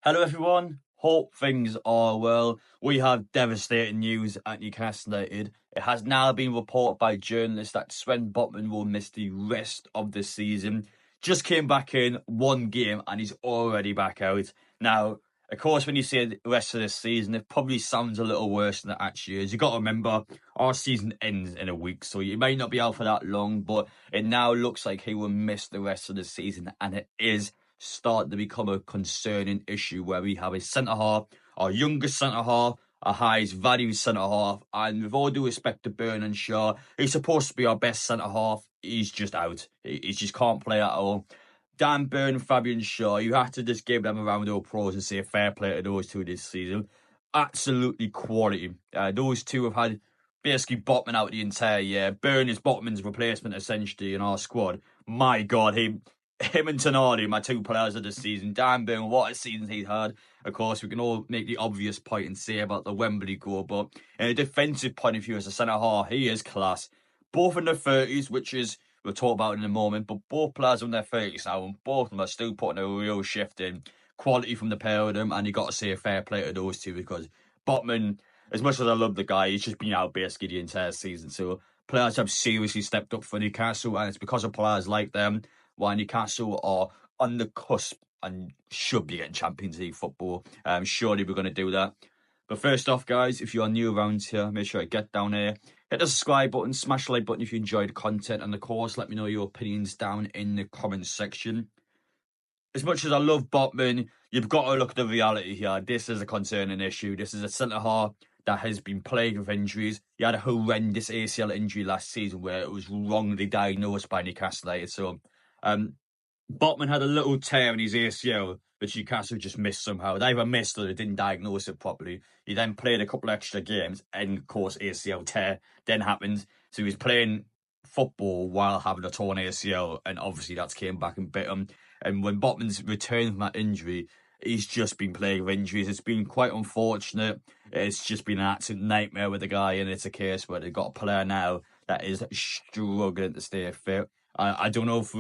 Hello everyone, hope things are well. We have devastating news at Newcastle United. It has now been reported by journalists that Sven Botman will miss the rest of the season. Just came back in one game and he's already back out. Now, of course, when you say the rest of the season, it probably sounds a little worse than it actually is. You've got to remember, our season ends in a week, so you may not be out for that long, but it now looks like he will miss the rest of the season, and it is starting to become a concerning issue where we have a centre half, our youngest centre half, our highest value centre half, and with all due respect to Byrne and Shaw, he's supposed to be our best centre half. He's just out. He just can't play at all. Dan Byrne, Fabian Shaw, you have to just give them a round of applause and say fair play to those two this season. Absolutely quality. Those two have had basically Botman out the entire year. Byrne is Botman's replacement essentially in our squad. My God, him and Tonali, my two players of the season. Dan Byrne, what a season he's had. Of course, we can all make the obvious point and say about the Wembley goal, but in a defensive point of view as a centre half, he is class. Both in their 30s, which is we'll talk about in a moment, but both players in their 30s now, and both of them are still putting a real shift in quality from the pair of them, and you got to say a fair play to those two because Botman, as much as I love the guy, he's just been out basically the entire season. So players have seriously stepped up for Newcastle, and it's because of players like them why Newcastle are on the cusp and should be getting Champions League football. Surely we're going to do that. But first off, guys, if you are new around here, make sure to get down here, hit the subscribe button, smash the like button if you enjoyed the content, and of course, let me know your opinions down in the comments section. As much as I love Botman, you've got to look at the reality here. This is a concerning issue. This is a centre half that has been plagued with injuries. He had a horrendous ACL injury last season where it was wrongly diagnosed by Newcastle United. So, Botman had a little tear in his ACL, which Newcastle just missed somehow. They either missed or they didn't diagnose it properly. He then played a couple extra games, and of course, ACL tear then happened. So he was playing football while having a torn ACL, and obviously that's came back and bit him. And when Botman's returned from that injury, he's just been plagued with injuries. It's been quite unfortunate. It's just been an absolute nightmare with the guy, and it's a case where they've got a player now that is struggling to stay fit. I don't know if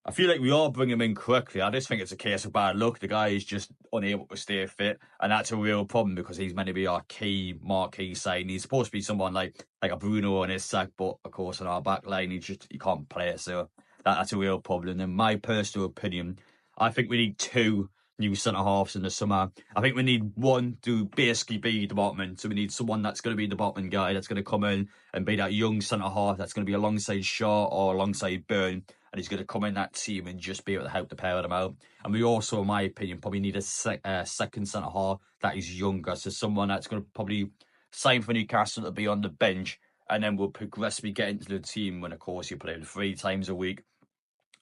I feel like we all bring him in correctly. I just think it's a case of bad luck. The guy is just unable to stay fit, and that's a real problem because he's meant to be our key marquee sign. He's supposed to be someone like a Bruno on his sack, but of course on our back line he can't play it. So that's a real problem. In my personal opinion, I think we need two new centre halves in the summer. I think we need one to basically be the Botman. So we need someone that's going to be the Botman guy that's going to come in and be that young centre half that's going to be alongside Shaw or alongside Byrne. And he's going to come in that team and just be able to help the pair of them out. And we also, in my opinion, probably need a second centre half that is younger. So someone that's going to probably sign for Newcastle to be on the bench. And then we'll progressively get into the team when, of course, you're playing 3 times a week.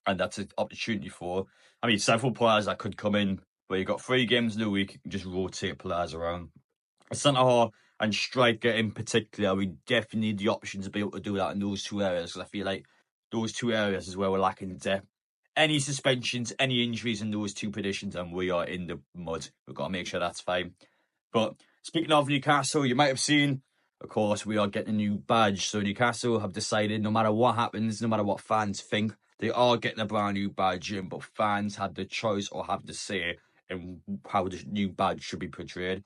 And that's an opportunity for, several players that could come in where you've got 3 games in a week, you can just rotate players around. A centre half and striker in particular, we definitely need the option to be able to do that in those 2 areas because I feel like those 2 areas is where we're lacking depth. Any suspensions, any injuries in those 2 positions, and we are in the mud. We've got to make sure that's fine. But speaking of Newcastle, you might have seen, of course, we are getting a new badge. So Newcastle have decided no matter what happens, no matter what fans think, they are getting a brand new badge in, but fans have the choice or have the say in how the new badge should be portrayed.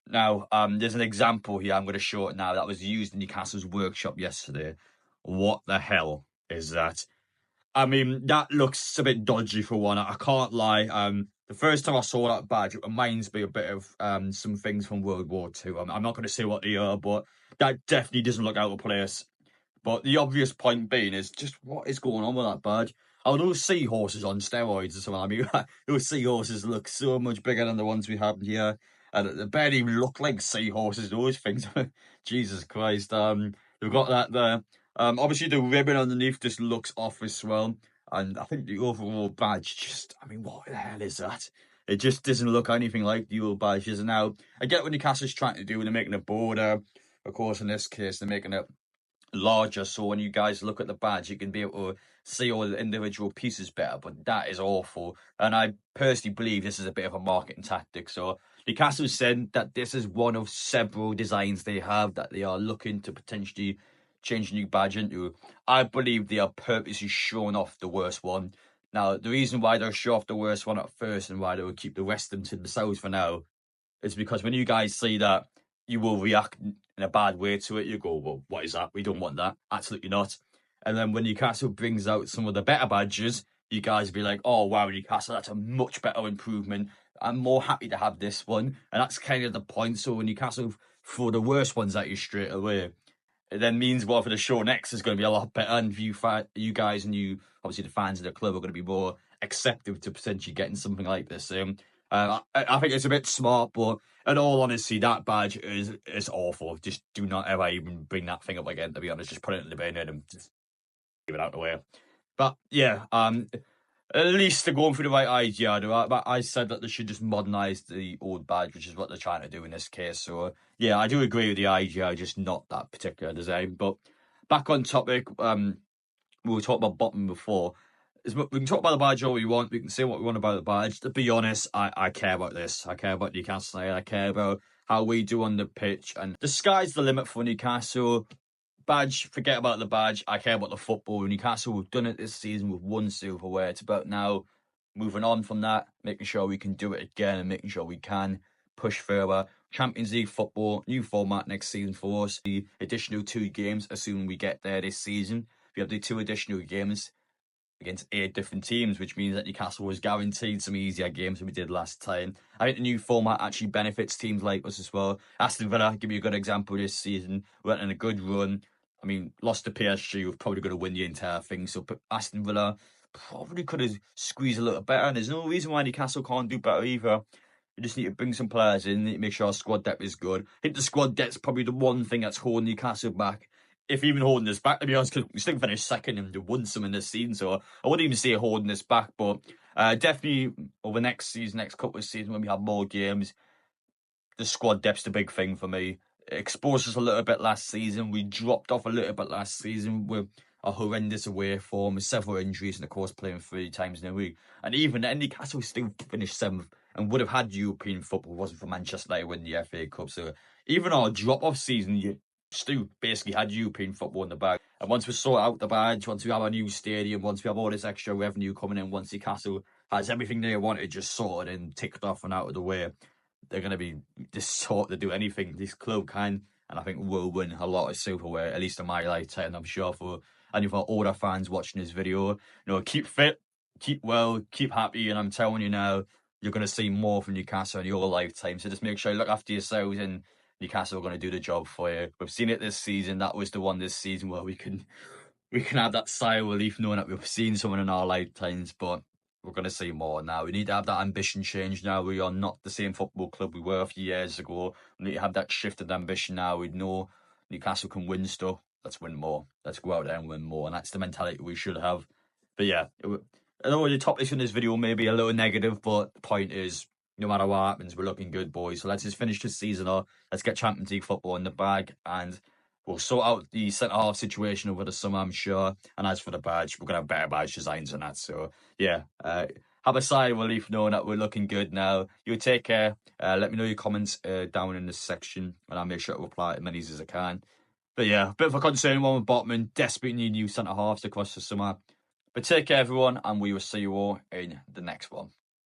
Now, there's an example here I'm going to show it now that was used in Newcastle's workshop yesterday. What the hell is that? That looks a bit dodgy for one. I can't lie. The first time I saw that badge, it reminds me a bit of some things from World War II. I'm not going to say what they are, but that definitely doesn't look out of place. But the obvious point being is just what is going on with that badge? Oh, those seahorses on steroids or something. Those seahorses look so much bigger than the ones we have here. And they barely even look like seahorses, those things. Jesus Christ. They've got that there. Obviously, the ribbon underneath just looks off as well. And I think the overall badge what the hell is that? It just doesn't look anything like the old badges. And now, I get what Newcastle's trying to do when they're making a border. Of course, in this case, they're making it larger. So when you guys look at the badge, you can be able to see all the individual pieces better. But that is awful. And I personally believe this is a bit of a marketing tactic. So Newcastle said that this is one of several designs they have that they are looking to potentially change a new badge into. I believe they are purposely showing off the worst one Now, the reason why they'll show off the worst one at first and why they will keep the rest of them to themselves for now is because when you guys see that, you will react in a bad way to it. You go, well, what is that? We don't want that. Absolutely not. And then when Newcastle brings out some of the better badges, you guys be like, oh, wow, Newcastle, that's a much better improvement. I'm more happy to have this one. And that's kind of the point. So when Newcastle throw the worst ones at you straight away, it then means well for the show next is going to be a lot better, and you guys and you obviously the fans of the club are going to be more accepting to potentially getting something like this. I think it's a bit smart, but in all honesty, that badge is awful. Just do not ever even bring that thing up again. To be honest, just put it in the bin and just give it out the way. But yeah, at least they're going through the right idea. I said that they should just modernise the old badge, which is what they're trying to do in this case. So yeah, I do agree with the idea, just not that particular design. But back on topic, we were talking about Botman before. We can talk about the badge all we want. We can say what we want about the badge. To be honest, I care about this. I care about Newcastle. I care about how we do on the pitch. And the sky's the limit for Newcastle. Badge, forget about the badge. I care about the football. Newcastle, we've done it this season. We've won silverware. It's about now moving on from that, making sure we can do it again and making sure we can push further. Champions League football, new format next season for us. The additional 2 games, assuming we get there this season. We have the 2 additional games against 8 different teams, which means that Newcastle was guaranteed some easier games than we did last time. I think the new format actually benefits teams like us as well. Aston Villa, give you a good example this season, went on a good run. I mean, lost to PSG, we're probably going to win the entire thing. So Aston Villa probably could have squeezed a little better. And there's no reason why Newcastle can't do better either. We just need to bring some players in, need to make sure our squad depth is good. I think the squad depth's probably the one thing that's holding Newcastle back. If even holding us back, to be honest, because we still finished second and won some in this season. So I wouldn't even say holding us back. But definitely over next season, next couple of seasons, when we have more games, the squad depth's the big thing for me. It exposed us a little bit last season. We dropped off a little bit last season with a horrendous away form, with several injuries, and of course playing 3 times in a week. And even then, Newcastle still finished 7th and would have had European football if it wasn't for Manchester United winning the FA Cup. So even our drop-off season, you still basically had European football in the bag. And once we sort out the badge, once we have a new stadium, once we have all this extra revenue coming in, once Newcastle has everything they wanted just sorted and ticked off and out of the way, they're going to be just sort to do anything this club can, and I think we'll win a lot of silverware, at least in my lifetime. I'm sure for any of our older fans watching this video, keep fit, keep well, keep happy, and I'm telling you now, you're going to see more from Newcastle in your lifetime. So just make sure you look after yourselves, and Newcastle are going to do the job for you. We've seen it this season. That was the one this season where we can have that sigh of relief knowing that we've seen someone in our lifetimes, but we're going to see more now. We need to have that ambition change now. We are not the same football club we were a few years ago. We need to have that shifted ambition now. We know Newcastle can win stuff. Let's win more. Let's go out there and win more. And that's the mentality we should have. But yeah, I know the topics in this video may be a little negative, but the point is, no matter what happens, we're looking good, boys. So let's just finish this season off. Let's get Champions League football in the bag, and we'll sort out the centre-half situation over the summer, I'm sure. And as for the badge, we're going to have better badge designs than that. So, yeah, have a sigh of relief knowing that we're looking good now. You take care. Let me know your comments down in the section, and I'll make sure to reply to as many as I can. But yeah, a bit of a concern one with Botman. Desperately need new centre-halves across the summer. But take care, everyone, and we will see you all in the next one.